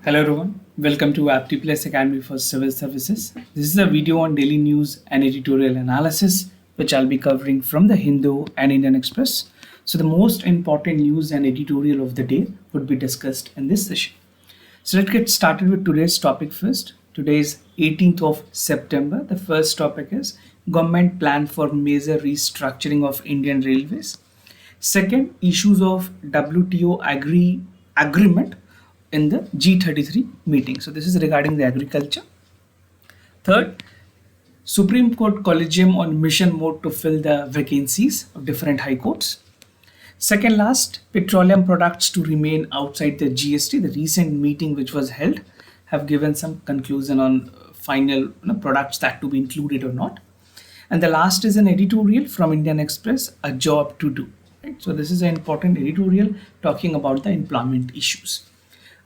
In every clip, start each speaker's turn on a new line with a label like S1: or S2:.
S1: Hello everyone, welcome to Apti Plus Academy for Civil Services. This is a video on daily news and editorial analysis which I'll be covering from the Hindu and Indian Express. So the most important news and editorial of the day would be discussed in this session. So let's get started with today's topic first. Today is 18th of September. The first topic is government plan for major restructuring of Indian Railways. Second, issues of WTO agreement in the G33 meeting. So this is regarding the agriculture. Third, Supreme Court Collegium on mission mode to fill the vacancies of different high courts. Second last, petroleum products to remain outside the GST. The recent meeting which was held have given some conclusion on final products that to be included or not. And the last is an editorial from Indian Express, a job to do. Right? So this is an important editorial talking about the employment issues.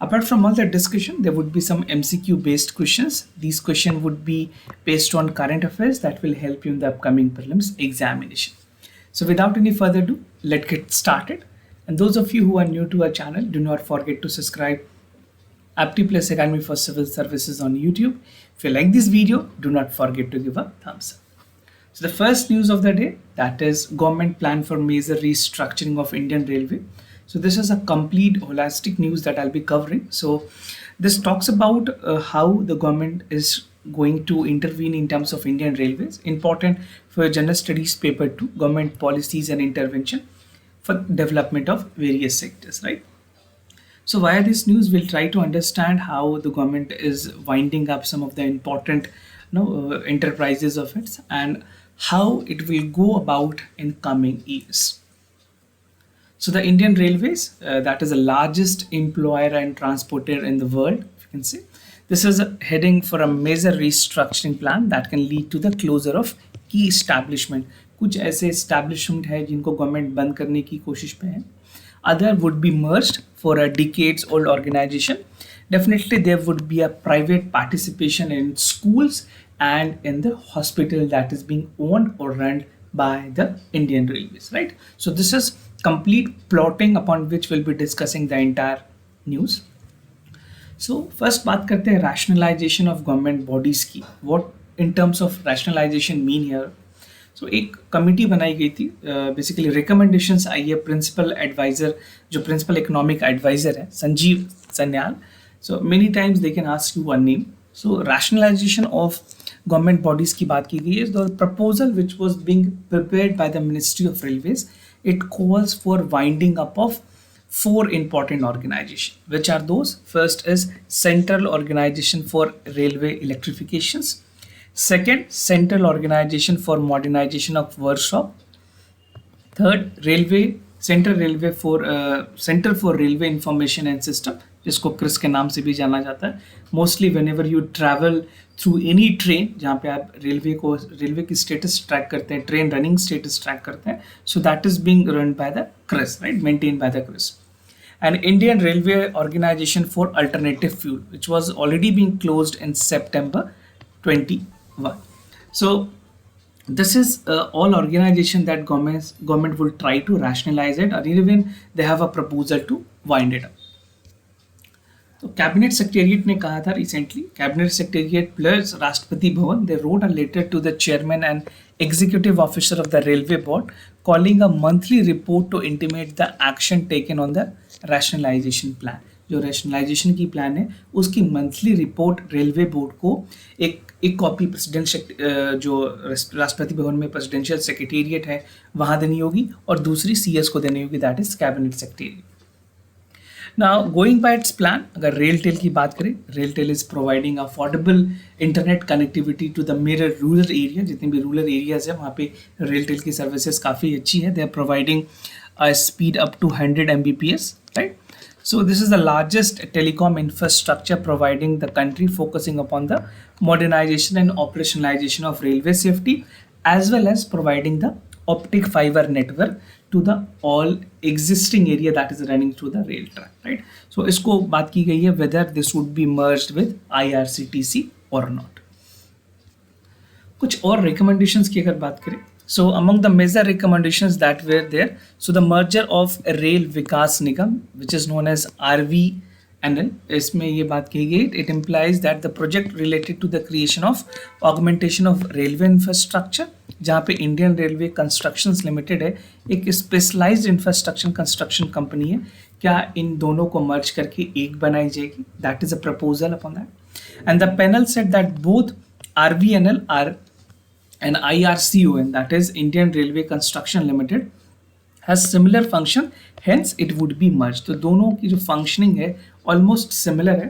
S1: Apart from all that discussion, there would be some MCQ based questions. These questions would be based on current affairs that will help you in the upcoming prelims examination. So without any further ado, let's get started. And those of you who are new to our channel, do not forget to subscribe Apti Plus Academy for Civil Services on YouTube. If you like this video, do not forget to give a thumbs up. So the first news of the day, that is government plan for major restructuring of Indian Railway. So this is a complete holistic news that I'll be covering. So this talks about how the government is going to intervene in terms of Indian Railways. Important for General Studies paper 2, government policies and intervention for development of various sectors, right? So via this news, we'll try to understand how the government is winding up some of the important enterprises of it and how it will go about in coming years. So the Indian Railways, that is the largest employer and transporter in the world, if you can say. This is heading for a major restructuring plan that can lead to the closure of key establishment. कुछ ऐसे establishment है जिनको government बंद करने की कोशिश पे है. Other would be merged for a decades old organization. Definitely there would be a private participation in schools and in the hospital that is being owned or run by the Indian Railways, right? So this is complete plotting upon which we'll be discussing the entire news. So first बात करते हैं rationalization of government bodies की. What in terms of rationalization mean here? So एक committee बनाई गई थी, basically recommendations आई है प्रिंसिपल एडवाइजर, जो प्रिंसिपल इकोनॉमिक एडवाइजर है Sanjeev Sanyal. So many times they can ask you one name. So rationalisation of government bodies की बात की गई है. The proposal which was being prepared by the ministry of railways, it calls for winding up of 4 important organizations. Which are those? First is Central Organization for Railway Electrifications. Second, Central Organization for Modernization of Workshop. Third, Center for Railway Information and System, जिसको Chris के नाम से भी जाना जाता है. Mostly when ever you travel through any train, जहाँ पे आप रेलवे की स्टेटस ट्रैक करते हैं, ट्रेन रनिंग स्टेटस ट्रैक करते हैं, so that is being run by the CRIS, right, maintain by the CRIS. And Indian Railway Organization for Alternative Fuel, which was already being closed in September 21. So this is all organization that government will try to rationalize it, or even they have a proposal to wind it up. तो cabinet secretariat ने कहा था recently, cabinet secretariat plus Rashtrapati Bhavan, they wrote a letter to the chairman and executive officer of the railway board calling a monthly report to intimate the action taken on the rationalisation plan. जो rationalisation की plan है उसकी monthly report railway board को एक copy president जो राष्ट्रपति भवन में presidential secretariat है वहाँ देनी होगी, और दूसरी CS को देनी होगी, that is cabinet secretariat. Now going by its plan, अगर रेलटेल की बात करें, RailTel is providing affordable internet connectivity to the major rural area. जितने भी रूरल एरियाज है वहाँ पे रेलटेल की सर्विसेज काफ़ी अच्छी है. They are providing a speed up to 100 Mbps, right? So this is the largest telecom infrastructure providing the country, focusing upon the modernization and operationalization of railway safety, as well as providing the optic fiber network to the all existing area that is running through the rail track, right? So इसको बात की गई है whether this would be merged with IRCTC or not. कुछ और recommendations की अगर बात करें, so among the major recommendations that were there, so the merger of Rail Vikas Nigam, which is known as RV NL इसमें ये बात कही गई, it implies that the project related to the creation of augmentation of railway infrastructure, जहाँ पे Indian railway constructions limited है, एक specialised infrastructure construction company है, क्या इन दोनों को मर्ज करके एक बनाई जाएगी? That is a proposal upon that, and the panel said that both RVNL are and IRCON, that is Indian Railway Construction Limited, has similar function, hence it would be merged. तो दोनों की जो functioning है almost similar है,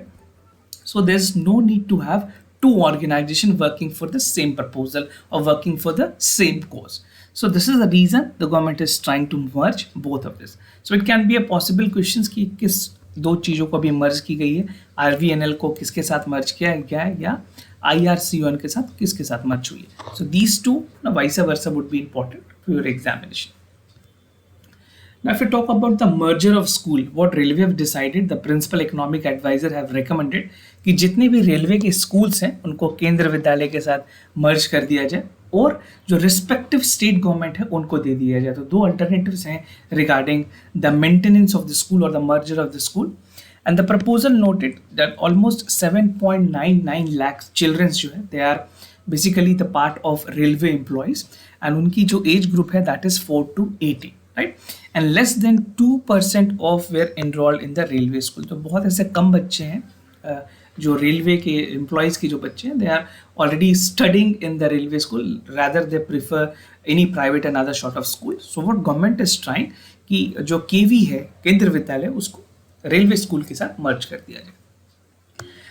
S1: so there's no need to have two organizations working for the same proposal or working for the same cause. So this is the reason the government is trying to merge both of this. So it can be a possible questions कि किस दो चीज़ों को भी मर्ज की गई है, RVNL को किसके साथ मर्ज किया गया है या IRCON के साथ किसके साथ मर्ज हुई है. So these two, now vice versa, would be important for your examination. Now if we talk about the merger of school, what railway have decided, the principal economic advisor have recommended कि जितने भी railway के schools हैं उनको केंद्र विद्यालय के साथ मर्ज कर दिया जाए और जो रिस्पेक्टिव स्टेट गवर्नमेंट है उनको दे दिया जाए. तो दो अल्टरनेटिव्स हैं regarding the maintenance of the school और the merger of the school. And the proposal noted that almost 7.99 lakh children जो है, they are basically the part of railway employees, and उनकी जो age group है that is 4 to 80, right? And less than 2% of were enrolled in the railway school. तो बहुत ऐसे कम बच्चे हैं जो रेलवे के एम्प्लॉयज के जो बच्चे हैं, they are already studying in the railway school, rather they prefer any private and other sort of school. So what government is trying कि जो केवी है केंद्र विद्यालय उसको रेलवे स्कूल के साथ मर्ज कर दिया जाए.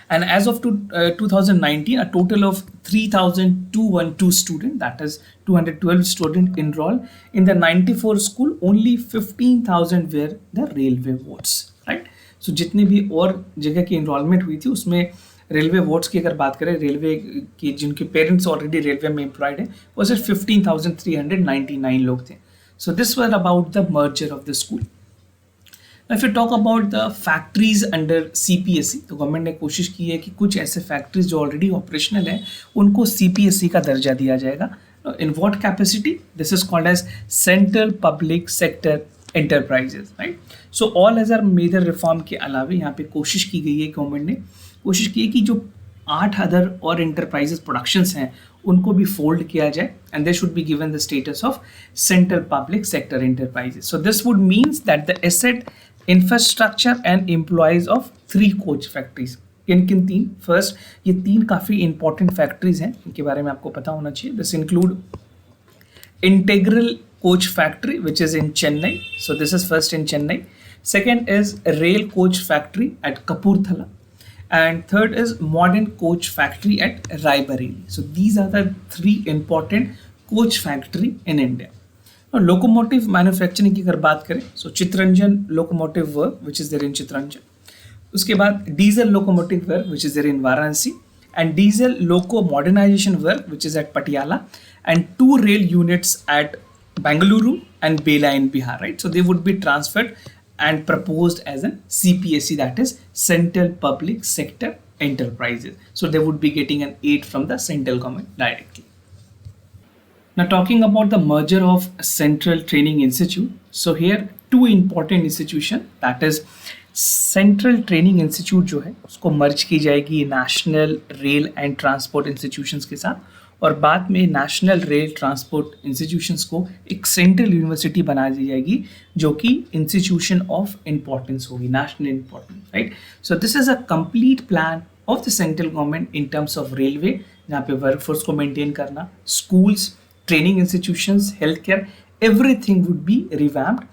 S1: And as of 2019, a total of 3,212 students, that is 212 students enrolled in the 94 school. Only 15,000 were the railway votes, right? So जितने भी और जगह की enrollment हुई थी उसमें रेलवे वोट्स की अगर बात करें, रेलवे की जिनके पेरेंट्स ऑलरेडी रेलवे में एम्प्लॉयड है वो सिर्फ 15,399 लोग थे. So this were about the merger of the school. If you talk about the factories under CPSE, तो गवर्नमेंट ने कोशिश की है कि कुछ ऐसे फैक्ट्रीज जो ऑलरेडी ऑपरेशनल हैं उनको CPSE का दर्जा दिया जाएगा. In what capacity? This is called as Central Public Sector Enterprises, right? So all other major reform के अलावा यहाँ पे कोशिश की गई है, गवर्नमेंट ने कोशिश की है कि जो 8 अदर और enterprises productions हैं उनको भी फोल्ड किया जाए, and they should be given the status of Central Public Sector Enterprises. So this would means that the asset infrastructure and employees of 3 coach factories. किन तीन? फर्स्ट, ये 3 काफ़ी इंपॉर्टेंट फैक्ट्रीज हैं, इनके बारे में आपको पता होना चाहिए. This include integral coach factory which is in Chennai, so this is first in Chennai. Second is rail coach factory eight Kapurthala, and third is modern coach factory at Raebareli. So these are the 3 important coach factory in India. Locomotive manufacturing की अगर बात करें, so Chittaranjan locomotive work which is there in Chittaranjan. उसके बाद diesel locomotive work which is there in Varanasi, and diesel loco modernisation work which is at Patiala, and 2 rail units at Bengaluru and Bela in Bihar, right? So they would be transferred and proposed as an CPSE, that is Central Public Sector Enterprises. So they would be getting an aid from the central government directly. Now talking about the merger of Central Training Institute, so here 2 important institution, that is Central Training Institute जो है उसको मर्ज की जाएगी national rail and transport institutions के साथ, और बाद में नेशनल रेल ट्रांसपोर्ट इंस्टीट्यूशंस को एक सेंट्रल यूनिवर्सिटी बना दी जाएगी जो कि इंस्टीट्यूशन ऑफ इम्पोर्टेंस होगी, national importance, right? So this is a complete plan of the central government in terms of railway, जहाँ पे वर्कफोर्स को मेंटेन करना, schools, training institutions, healthcare, everything would be revamped,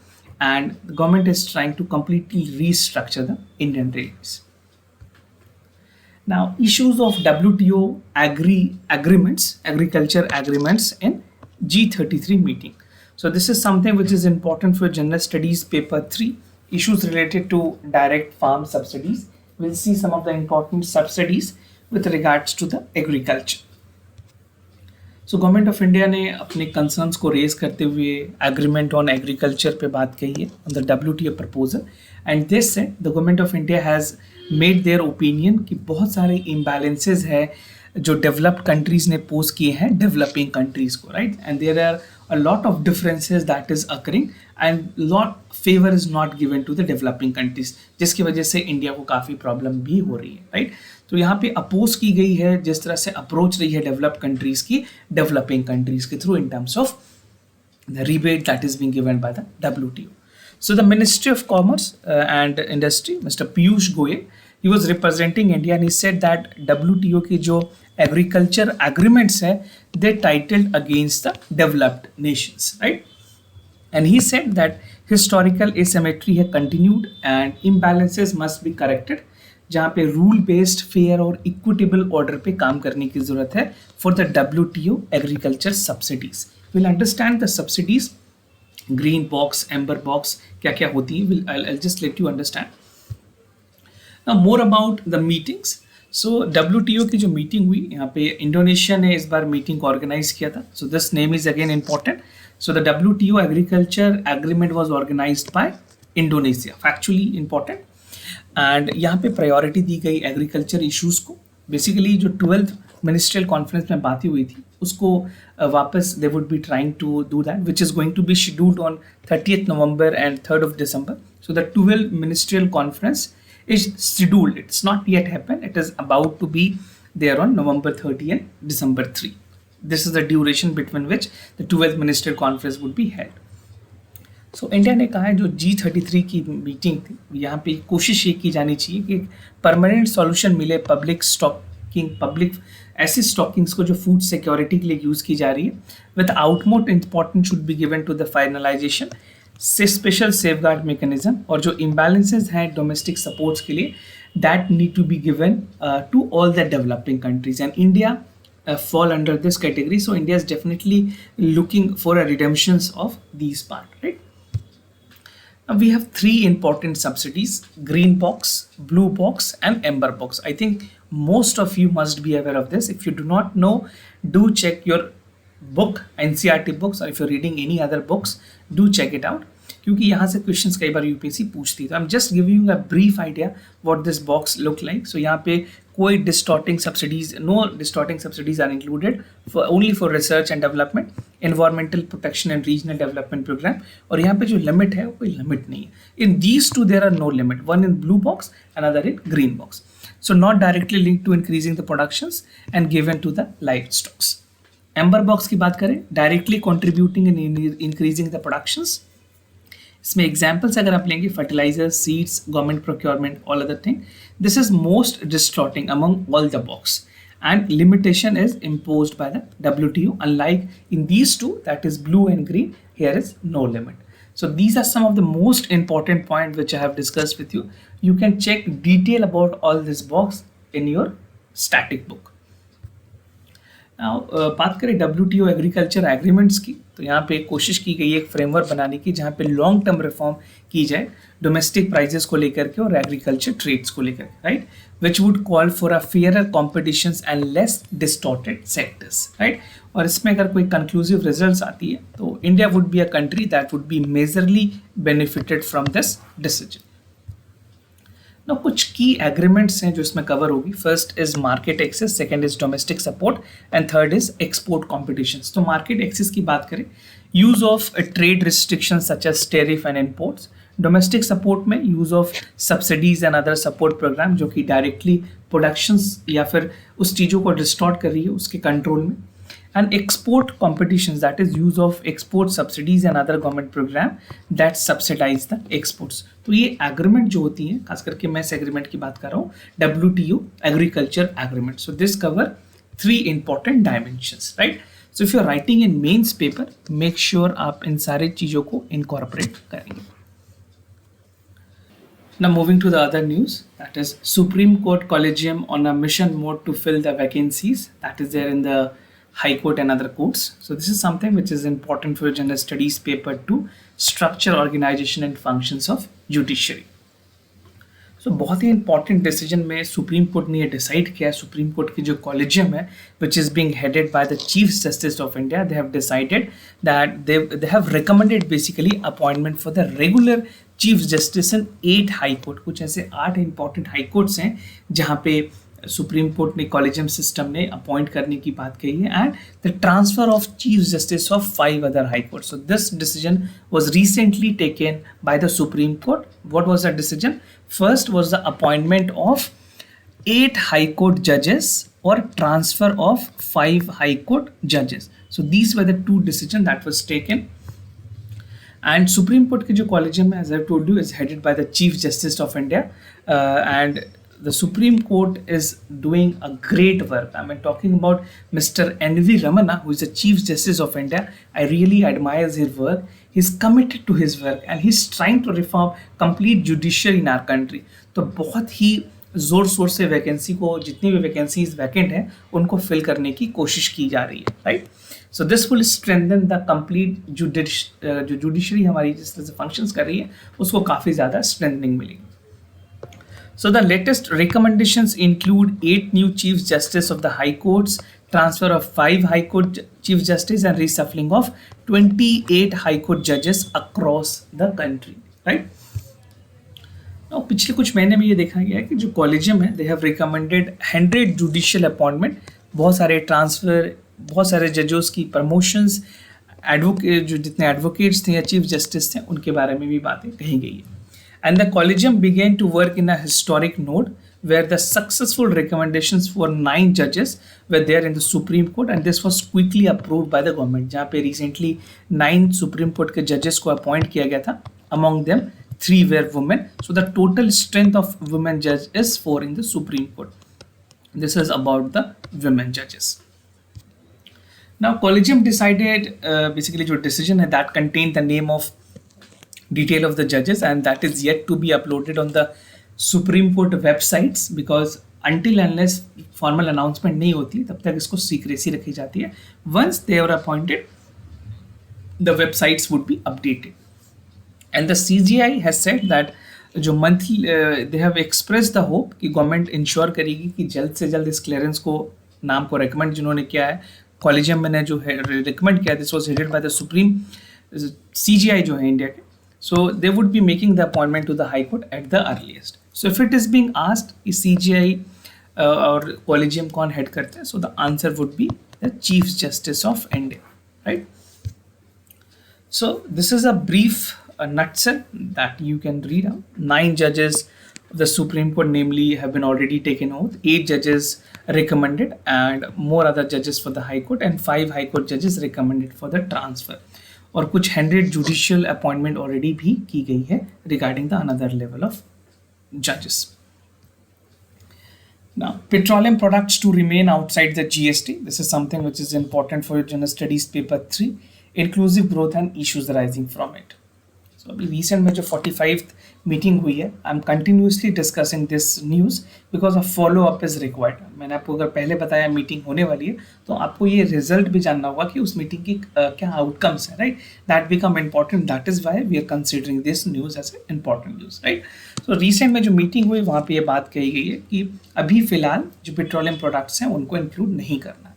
S1: and the government is trying to completely restructure the Indian Railways. Now, issues of WTO agriculture agreements in G33 meeting. So this is something which is important for General Studies paper 3, issues related to direct farm subsidies. We'll see some of the important subsidies with regards to the agriculture. So government of India ने अपने concerns को raise करते हुए agreement on agriculture पे बात कही है on the WTO proposal, and this says the government of India has made their opinion कि बहुत सारे इम्बैलेंसेज है जो डेवलप्ड कंट्रीज़ ने पोज किए हैं डेवलपिंग कंट्रीज़ को, right? And there are a lot of differences that is occurring and lot favor is not given to the developing countries, जिसकी वजह से इंडिया को काफ़ी प्रॉब्लम भी हो रही है, राइट। तो यहाँ पे अपोज की गई है जिस तरह से अप्रोच रही है डेवलप कंट्रीज की डेवलपिंग कंट्रीज के through in terms of the rebate that is being given by the WTO. So the Ministry of Commerce and Industry, Mr. Piyush Goyal, he was representing India and he said that WTO की जो agriculture agreements है, they titled against the developed nations, right? And he said that historical asymmetry has continued and imbalances must be corrected, जहाँ पे rule based fair और equitable order पे काम करने की जरूरत है for the WTO agriculture subsidies. Will understand the subsidies, green box, amber box क्या क्या होती है, I'll just let you understand. Now more about the meetings. So WTO की जो मीटिंग हुई यहाँ पे इंडोनेशिया ने इस बार मीटिंग ऑर्गेनाइज किया था. So this name is again important. So the WTO agriculture agreement was organized by Indonesia. Factually important. And यहाँ पे प्रायोरिटी दी गई एग्रीकल्चर इश्यूज को. बेसिकली जो 12th मिनिस्ट्रियल कॉन्फ्रेंस में बातें हुई थी उसको वापस they would be trying to do that which is going to be scheduled on 30th November and 3rd of December. So the 12th ministerial conference is scheduled. It's not yet happened. It is about to be there on November 30 and December 3. This is the duration between which the 12th ministerial conference would be held. So India ने कहा है जो G33 की meeting थी यहाँ पे कोशिश ये की जानी चाहिए कि परमानेंट सॉल्यूशन मिले पब्लिक स्टॉकिंग, पब्लिक ऐसी स्टॉकिंग्स को जो फूड सिक्योरिटी के लिए यूज़ की जा रही है with utmost important should be given to the finalization से स्पेशल सेफगार्ड मैकेनिज्म, और जो इम्बैलेंसेज हैं डोमेस्टिक सपोर्ट्स के लिए that need to be given to all the developing countries and India fall under this category. So India is definitely looking for a redemptions of these part, right? Now we have three important subsidies: green box, blue box and amber box. I think most of you must be aware of this. If you do not know, do check your book, NCERT books, or if you're reading any other books, do check it out. क्योंकि यहाँ से questions कई बार UPSC पूछती है. तो I am just giving you a brief idea what this box look like. So यहाँ पे कोई distorting subsidies, no distorting subsidies are included for only for research and development, environmental protection and regional development programme. और यहाँ पे जो limit है वो कोई लिमिट नहीं है. In these two there are no limit, one in blue box, another in green box. So not directly linked to increasing the productions and given to the livestocks. Amber box की बात करें, directly contributing in increasing the productions. इसमें examples अगर आप लेंगे, fertilizer, seeds, government procurement, all other thing, this is most distorting among all the box and limitation is imposed by the WTO. Unlike in these two, that is blue and green, here is no limit. So these are some of the most important points which I have discussed with you. You can check detail about all this box in your static book. Now बात करें WTO agriculture agreements की, तो यहाँ पे कोशिश की गई एक फ्रेमवर्क बनाने की जहाँ पे लॉन्ग टर्म रिफॉर्म की जाए डोमेस्टिक प्राइजेस को लेकर के और एग्रीकल्चर ट्रेड्स को लेकर, right, which would call for a fairer competitions and less distorted sectors, right. और इसमें अगर कोई कंक्लूसिव रिजल्ट्स आती है तो India would be a country that would be majorly benefited from this decision. ना कुछ की एग्रीमेंट्स हैं जो इसमें कवर होगी. First is market access, second is domestic support and third is export competitions. तो मार्केट एक्सेस की बात करें, use of trade restriction such as tariff and imports. Domestic support में use of subsidies and other support programme जो कि directly productions या फिर उस चीज़ों को डिस्टॉर्ट कर रही है उसके कंट्रोल में. And export competitions, that is use of export subsidies and other government program that subsidize the exports. तो ये एग्रीमेंट जो होती हैं, खास करके मैं इस एग्रीमेंट की बात कर रहा हूँ, WTO agriculture agreement. So this cover 3 important dimensions, right? So if you are writing in mains paper, make sure आप इन सारे चीज़ों को incorporate करेंगे. Now moving to the other news, that is Supreme Court Collegium on a mission mode to fill the vacancies that is there in the High Court and other courts. So this is something which is important for your general studies paper to structure, organization and functions of judiciary. So बहुत ही important decision में supreme court ने ये decide किया. Supreme court की जो collegium है which is being headed by the Chief Justice of India, they have decided that they have recommended basically appointment for the regular Chief Justice in 8 High Court. कुछ ऐसे 8 important High Courts हैं जहाँ पे supreme court ने collegium system ने appoint करने की बात कही है, and the transfer of chief justice of 5 other high court. So this decision was recently taken by the Supreme Court. What was the decision? First was the appointment of 8 High Court judges or transfer of 5 High Court judges. So these were the two decisions that was taken. And Supreme Court की जो collegium है, as I told you, is headed by the Chief Justice of India, and the Supreme Court is doing a great work. I mean, talking about Mr. N.V. Ramana, who is the Chief Justice of India. I really admire his work. He's committed to his work and he's trying to reform complete judiciary in our country. तो बहुत ही जोर शोर से vacancy को, जितनी भी vacancies vacant हैं उनको फिल करने की कोशिश की जा रही है, right. So this will strengthen the complete जो जुडिशरी हमारी जिस तरह से फंक्शंस कर रही है उसको काफ़ी ज़्यादा स्ट्रेंथनिंग मिलेगी. So the latest recommendations include 8 new Chief Justice of the High Courts, transfer of 5 High Court Chief Justice and reshuffling of 28 High Court judges across the country, right? Now पिछले कुछ महीने में ये देखा गया है कि जो कॉलेजियम है they have recommended 100 judicial appointment, बहुत सारे ट्रांसफर, बहुत सारे जजेस की प्रमोशंस, एडवोकेट जो जितने एडवोकेट्स थे या चीफ जस्टिस थे उनके बारे में भी बातें कही गई है. And the collegium began to work in a historic node where the successful recommendations for 9 judges were there in the Supreme Court, and this was quickly approved by the government. जहाँ पे recently 9 Supreme Court के judges को appoint किया गया था, among them 3 were women. So the total strength of women judges is 4 in the Supreme Court. This is about the women judges. Now collegium decided basically जो decision है that contained the name of detail of the judges, and that is yet to be uploaded on the Supreme Court websites because until unless formal announcement नहीं होती तब तक इसको secrecy रखी जाती है. Once they are appointed, the websites would be updated. And the CGI has said that जो monthly they have expressed the hope कि government ensure करेगी कि जल्द से जल्द इस clearance को नाम को recommend जिन्होंने किया है कॉलेजियम में ने जो है recommend किया, this was headed by the Supreme CGI जो है इंडिया के. So they would be making the appointment to the High Court at the earliest. So if it is being asked, is CGI or collegium कौन head करते हैं? So the answer would be the Chief Justice of India, right? So this is a brief nutshell that you can read out. 9 judges of the Supreme Court, namely, have been already taken oath. 8 judges recommended, and more other judges for the High Court, and 5 High Court judges recommended for the transfer. और कुछ 100 judicial appointment already भी की गई है regarding the another level of जजेस. Now, petroleum products to remain outside the GST. This is something which is important for General Studies Paper 3. Inclusive growth and issues arising from it. So, अभी recent में जो 45th meeting हुई है, I am continuously discussing this news because of follow up is required. मैंने आपको अगर पहले बताया मीटिंग होने वाली है तो आपको ये रिजल्ट भी जानना होगा कि उस मीटिंग की क्या आउटकम्स है, right. That become important. That is why we are considering this news as a important news, right. So recent में जो मीटिंग हुई वहाँ पे ये बात कही गई है कि अभी फ़िलहाल जो पेट्रोलियम प्रोडक्ट्स हैं उनको इंक्लूड नहीं करना.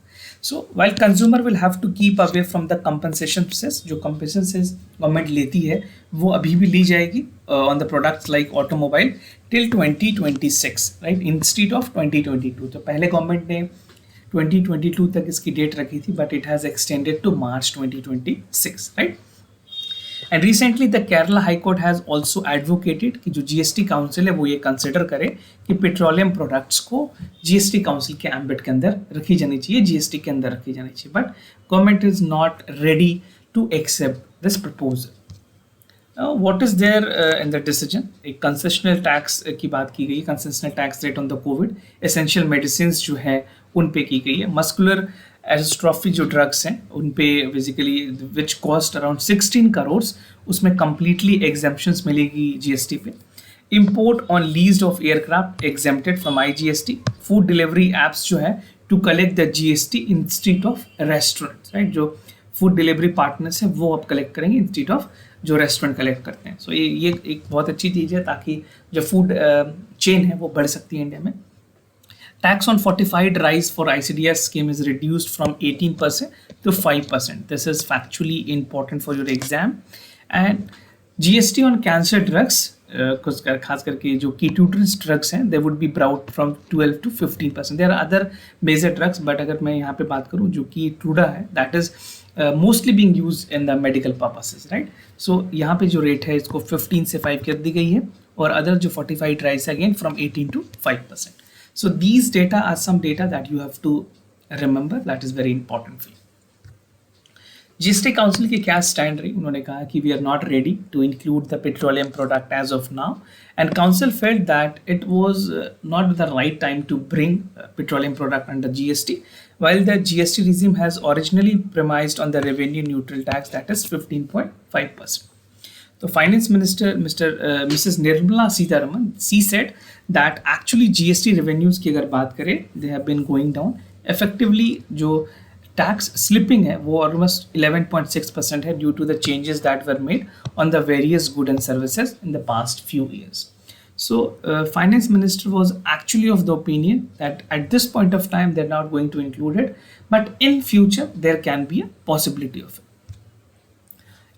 S1: So while consumer will have to keep away from the compensation cess, जो compensation cess गवर्नमेंट लेती है वो अभी भी ली जाएगी on the products like automobile till 2026, right, instead of 2022. तो पहले गवर्नमेंट ने 2022 तक इसकी डेट रखी थी, but it has extended to March 2026, right. And recently the Kerala High Court has also advocated कि जो GST काउंसिल है वो ये कंसिडर करे कि पेट्रोलियम प्रोडक्ट्स को GST काउंसिल के एम्बिट के अंदर रखी जानी चाहिए, GST के अंदर रखी जानी चाहिए. But government is not ready to accept this proposal. What is there in the decision? एक कंसेशनल टैक्स की बात की गई, concessional tax rate on the COVID essential medicine जो है उन पे की गई है. मस्कुलर एस्ट्रोफी जो ड्रग्स हैं उन पे basically which cost around 16 crore, उसमें कम्प्लीटली एग्जेम्पशंस मिलेगी जीएसटी पे. Import on leased of aircraft exempted from IGST. Food delivery apps जो है to collect the GST instead of restaurants, right. जो फूड डिलीवरी पार्टनर्स हैं वो अब कलेक्ट करेंगे इंस्टीड ऑफ जो रेस्टोरेंट कलेक्ट करते हैं. सो ये एक बहुत अच्छी चीज़ है ताकि जो फूड चेन है वो बढ़ सकती है इंडिया में. Tax on fortified rice for ICDS scheme is reduced from 18% to 5%. This is factually important for your exam. And GST on cancer drugs कुछ खास करके जो कीटोट्रस ड्रग्स हैं they would be brought from 12 to 15%. There are other major drugs, but अगर मैं यहाँ पे बात करूँ जो कि टूडा है that is mostly being use in the medical purposes, right. So यहाँ पे जो रेट है इसको 15 से 5 कर दी गई है, और अदर जो 45 rice again from 18 to 5%. So these data are some data that you have to remember, that is very important for you. GST council की क्या स्टैंड रही, उन्होंने कहा कि we are not ready to include the petroleum product as of now, and council felt that it was not the right time to bring petroleum product under GST, while the GST regime has originally premised on the revenue neutral tax that is 15.5%. So finance minister Mrs. Nirmala Sitharaman, she said that actually GST revenues की अगर बात करें they have been going down. Effectively जो tax slipping है वो almost 11.6% है due to the changes that were made on the various goods and services in the past few years. So finance minister was actually of the opinion that at this point of time they're not going to include it, but in future there can be a possibility of it.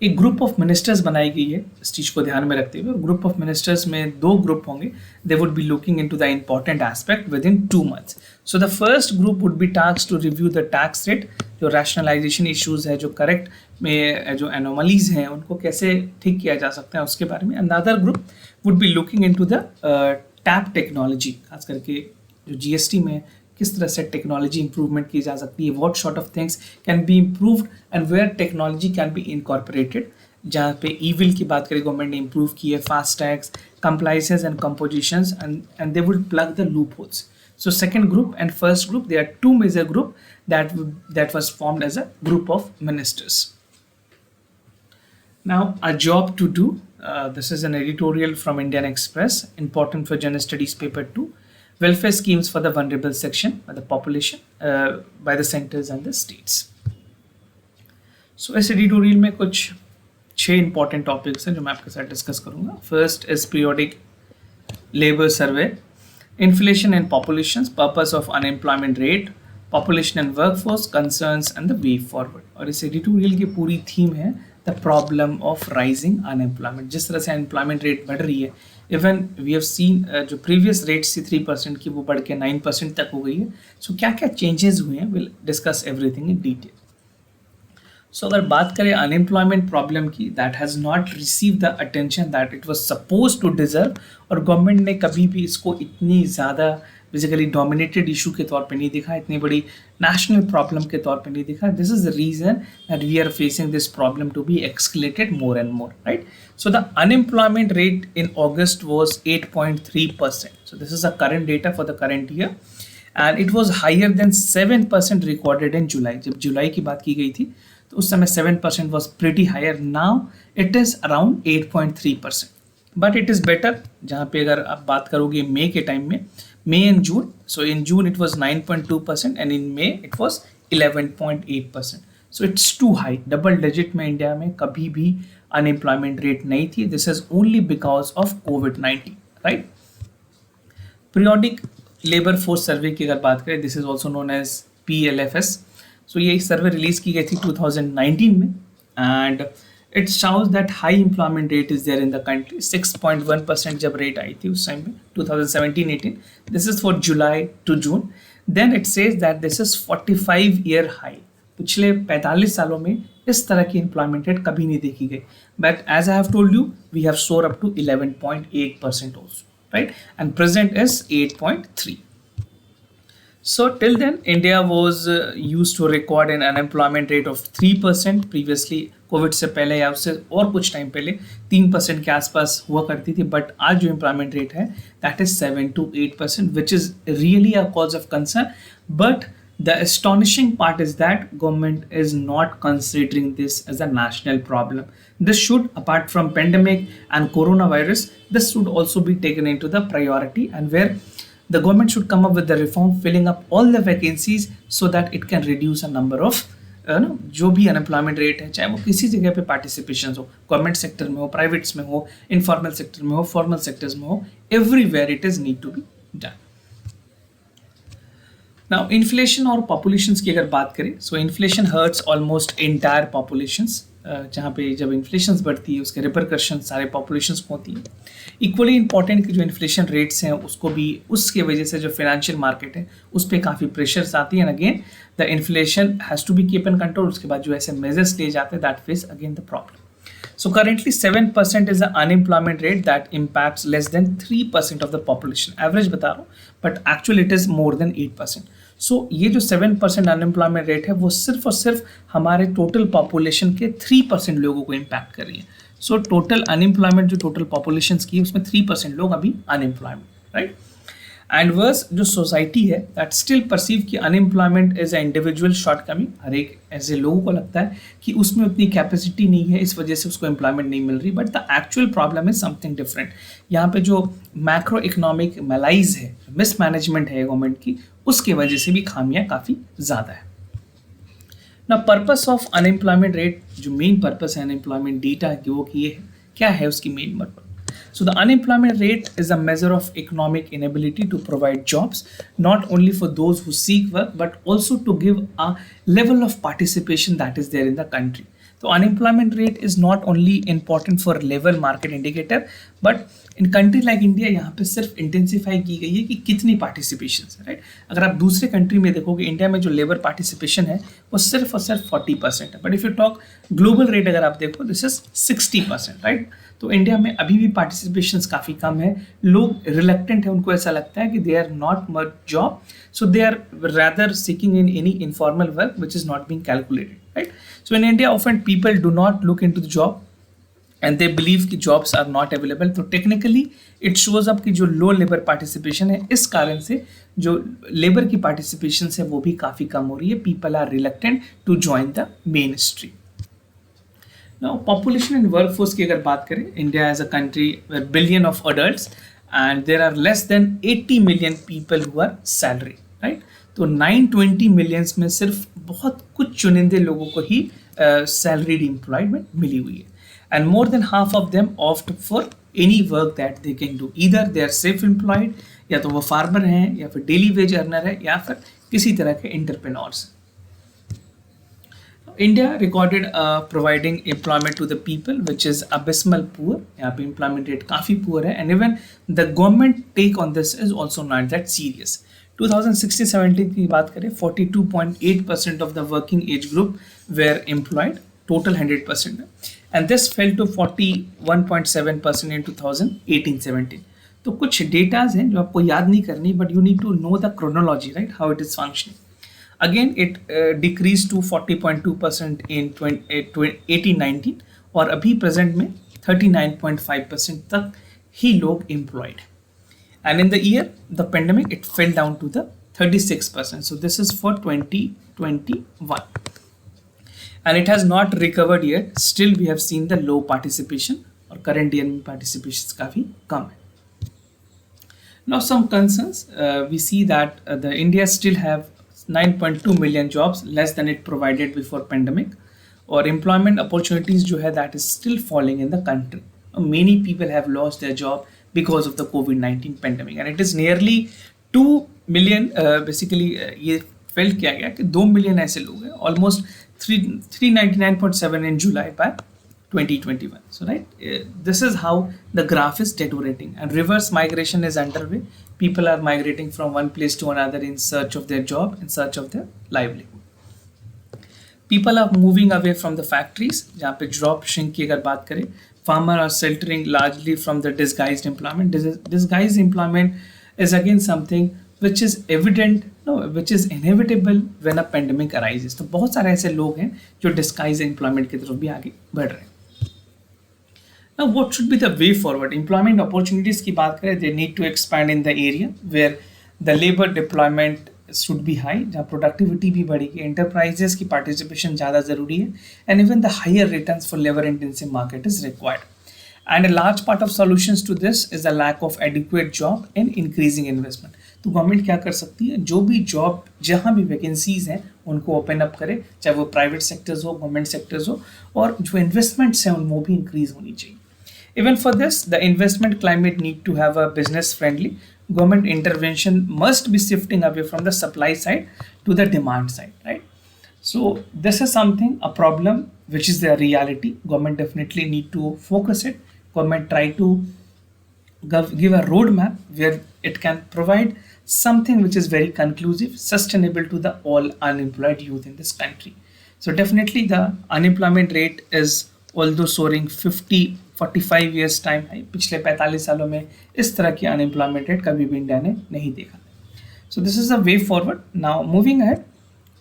S1: एक group of ministers बनाई गई है इस चीज़ को ध्यान में रखते हुए, और ग्रुप ऑफ मिनिस्टर्स में 2 ग्रुप होंगे. They would be looking into the important aspect with in 2 months. So the first group would be tasked to review the tax rate, जो रैशनलाइजेशन इश्यूज है, जो करेक्ट में जो एनोमलीज हैं उनको कैसे ठीक किया जा सकता है उसके बारे में. Another group would be looking into the tap technology, खास करके जो जीएसटी में किस तरह से टेक्नोलॉजी इंप्रूवमेंट की जा सकती है, what sort of things can be improved and where technology can be incorporated. जहाँ पे ईविल की बात करें गवर्नमेंट ने इम्प्रूव की है, fast tax, compliances and compositions, and they would plug the loop holes. So second group and first group, there are 2 major group that was formed as a group of ministers. Now a job to do. This is an editorial from Indian Express, important for General Studies paper 2. Welfare schemes for the vulnerable section by the population, by the centers and the states. So इस editorial में कुछ 6 important topics हैं जो मैं आपके साथ discuss करूंगा. First is periodic labour survey, inflation and population, purpose of unemployment rate, population and workforce concerns and the way forward. और इस एडिटोरियल की पूरी थीम है the problem of rising unemployment. जिस तरह से अनएम्प्लॉयमेंट रेट बढ़ रही है, इवन वी हैव सीन जो प्रीवियस रेट थी 3% की वो बढ़ के 9% तक हो गई है. सो क्या क्या चेंजेस हुए हैं, will discuss everything in detail. So अगर बात करें अनएम्प्लॉयमेंट प्रॉब्लम की, that has not receive the attention that it was suppose to deserve, और गवर्नमेंट ने कभी भी इसको इतनी ज़्यादा बेसिकली डोमिनेटेड इशू के तौर पे नहीं देखा, इतनी बड़ी नेशनल प्रॉब्लम के तौर पे नहीं देखा. This is the reason that we are facing this problem to be escalated more and more, right. So the unemployment rate in August was 8.3%. So this is the current data for the current year, and it was higher than 7% recorded in July. जब जुलाई की बात की गई थी तो उस समय 7% was pretty higher. Now it is around 8.3%. But it is better जहाँ पे अगर आप बात करोगे मई के टाइम में, May and June. So in June it was 9.2% and in May it was 11.8%. So it's too high. Double digit में India में कभी भी अनएम्प्लॉयमेंट रेट नहीं थी. This is only because of COVID-19, right? Periodic Labor Force Survey की अगर बात करें, this is also known as PLFS. So ये सर्वे रिलीज की गई थी 2019 में, and it shows that high employment rate is there in the country. 6.1% जब रेट आई थी उस टाइम में 2017-18. This is for July to June. Then it says that this is 45-year high. पिछले 45 सालों में इस तरह की एम्प्लॉयमेंट रेट कभी नहीं देखी गई. But as I have told you, we have soared up to 11.8% also, right? And present is 8.3. So till then, India was used to record an unemployment rate of 3%. Previously, Covid से पहले या उससे और कुछ टाइम पहले 3% के आसपास हुआ करती थी. बट आज जो एम्प्लॉयमेंट रेट है that is 7 to 8%, which is really a cause of concern. But the astonishing part is that government is not considering this as a national problem. This should, apart from pandemic and coronavirus, this should also be taken into the priority, and where the government should come up with the reform filling up all the vacancies so that it can reduce a number of जो भी unemployment rate है, चाहे वो किसी जगह पे participation हो, government sector में हो, प्राइवेट्स में हो, इनफॉर्मल सेक्टर में हो, फॉर्मल सेक्टर्स में हो, everywhere it is need to be done. Now inflation और पॉपुलेशंस की अगर बात करें, so inflation hurts almost entire populations. जहाँ पे जब इन्फ्लेशन बढ़ती है उसके रिपरकशन सारे पॉपुलेशंस को होती है। इक्वली इंपॉर्टेंट कि जो इन्फ्लेशन रेट्स हैं उसको भी उसके वजह से जो फाइनेंशियल मार्केट है उस पर काफ़ी प्रेशर्स आती है, and again the inflation has to be keep in control. उसके बाद जो ऐसे मेजर्स लिए जाते हैं that face again the problem. So currently 7% is the unemployment rate that impacts less than 3% of the population. Average बता रहा हूँ, but actually it is more than 8%. So ये जो 7% unemployment rate है वो सिर्फ और सिर्फ हमारे total population के 3% लोगों को impact कर रही है. So total unemployment जो total populations की है उसमें 3% लोग अभी unemployment, right? एंड वर्स जो सोसाइटी है दैट स्टिल परसीव कि unemployment as a individual shortcoming. हर एक ऐसे लोगों को लगता है कि उसमें उतनी कैपेसिटी नहीं है, इस वजह से उसको एम्प्लॉयमेंट नहीं मिल रही, but the actual problem is something different. यहाँ पे जो मैक्रो इकोनॉमिक मेलाइज है, मिसमैनेजमेंट है गवर्नमेंट की, उसकी वजह से भी खामियां काफ़ी ज़्यादा है ना। पर्पस ऑफ अनएम्प्लॉयमेंट रेट, जो मेन पर्पस है अनएम्प्लॉयमेंट डेटा की वो ये है, क्या है उसकी main purpose? So the unemployment rate is a measure of economic inability to provide jobs, not only for those who seek work, but also to give a level of participation that is there in the country. So unemployment rate is not only important for labor market indicator, but in country like India यहाँ पे सिर्फ intensify की गई है कि कितनी participation है, right. अगर आप दूसरे कंट्री में देखोगे इंडिया में जो लेबर पार्टिसिपेशन है वो सिर्फ और सिर्फ 40% है, but if you talk global rate अगर आप देखो दिस इज 60%, राइट। तो इंडिया में अभी भी पार्टिसिपेशन काफ़ी कम है, लोग रिलक्टेंट है, उनको ऐसा लगता है कि they are not much job, so they are rather seeking in any informal work which is not being calculated, right. So in India often people do not look in to the job and they believe कि jobs are not available. तो technically it shows up कि जो लो labour participation है, इस कारण से जो labour की पार्टिसिपेशन है वो भी काफ़ी कम हो रही है। People are reluctant to join the mainstream. Now, population and workforce की अगर बात करें, India is a country with billion of adults and there are less than 80 million people who are salary, right? तो 920 millions में सिर्फ बहुत कुछ चुनिंदे लोगों को ही salaried employment मिली हुई है, and more than half of them opt for any work that they can do. Either they are self-employed, या तो वो farmer हैं, या फिर daily wage earner है, या फिर किसी तरह के entrepreneurs हैं। India recorded providing employment to the people which is abysmal poor. यहाँ पे employment rate काफ़ी poor है, and even the government take on this is also not that serious. 2016-17 की बात करें 42.8% of the working age group were employed, total 100% है, and this fell to 41.7% in 2018-17. तो कुछ डेटाज हैं जो आपको याद नहीं करनी, but you need to know the chronology, right, how it is functioning. Again, it decreased to 40.2% in 18-19 और अभी प्रेजेंट में 39.5% तक ही लोग employed. And in the year, the pandemic, it fell down to the 36%. So this is for 2021. And it has not recovered yet. Still, we have seen the low participation और current year में participation काफ़ी कम है. Now, some concerns. We see that the India still have 9.2 million jobs less than it provided before pandemic, or employment opportunities जो है that is still falling in the country. Many people have lost their job because of the COVID-19 pandemic, and it is nearly 2 million basically ये felt किया गया कि 2 million ऐसे लोग हैं, almost 399.7 in July by 2021. So right, this is how the graph is deteriorating, and reverse migration is underway. People are migrating from one place to another in search of their job, in search of their livelihood. People are moving away from the factories, जहाँ पे job shrink की अगर बात करें, farmer are sheltering largely from the disguised employment. Disguised employment is again something which is evident, no, which is inevitable when a pandemic arises. तो बहुत सारे ऐसे लोग हैं जो disguised employment की तरफ भी आगे बढ़ रहे हैं। Now, what should be the way forward? Employment opportunities की बात करें, they need to expand in the area where the labor deployment should be high, जहाँ productivity भी बढ़ेगी, enterprises की participation ज़्यादा ज़रूरी है, and even the higher returns for labor intensive market is required. And a large part of solutions to this is the lack of adequate job and increasing investment. तो government क्या कर सकती है, जो भी जॉब जहाँ भी वैकेंसीज हैं उनको ओपन अप करे, चाहे वो प्राइवेट सेक्टर्स हो, गवर्नमेंट सेक्टर्स हो, और जो इन्वेस्टमेंट्स हैं उनमें भी इंक्रीज होनी चाहिए। Even for this, the investment climate need to have a business friendly. Government intervention must be shifting away from the supply side to the demand side, right? So this is something, a problem which is the reality. Government definitely need to focus it. Government try to give a roadmap where it can provide something which is very conclusive, sustainable to the all unemployed youth in this country. So definitely the unemployment rate is although soaring 45 years time है, पिछले 45 सालों में इस तरह की unemployment rate कभी भी India ने नहीं देखा. So this is a way forward. Now moving ahead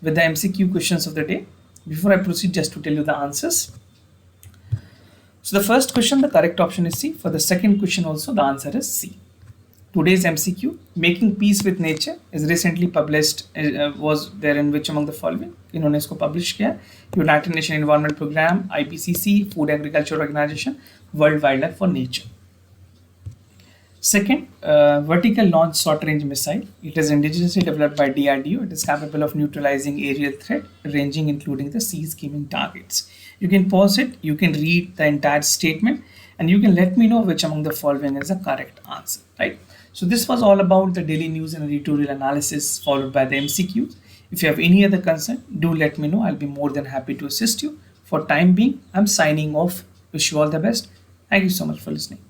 S1: with the MCQ questions of the day. Before I proceed, just to tell you the answers. So the first question, the correct option is C. For the second question also, the answer is C. Today's MCQ, Making Peace with Nature, is recently published, was there in which among the following? इन्होंने इसको publish किया, United Nations Environment Programme, IPCC, Food Agriculture Organization, World Wildlife for Nature. Second, vertical launch short range missile. It is indigenously developed by DRDO. It is capable of neutralizing aerial threat, ranging including the sea skimming targets. You can pause it, you can read the entire statement, and you can let me know which among the following is the correct answer, right? So this was all about the daily news and editorial analysis followed by the MCQs. If you have any other concern, do let me know. I'll be more than happy to assist you. For time being, I'm signing off. Wish you all the best. Thank you so much for listening.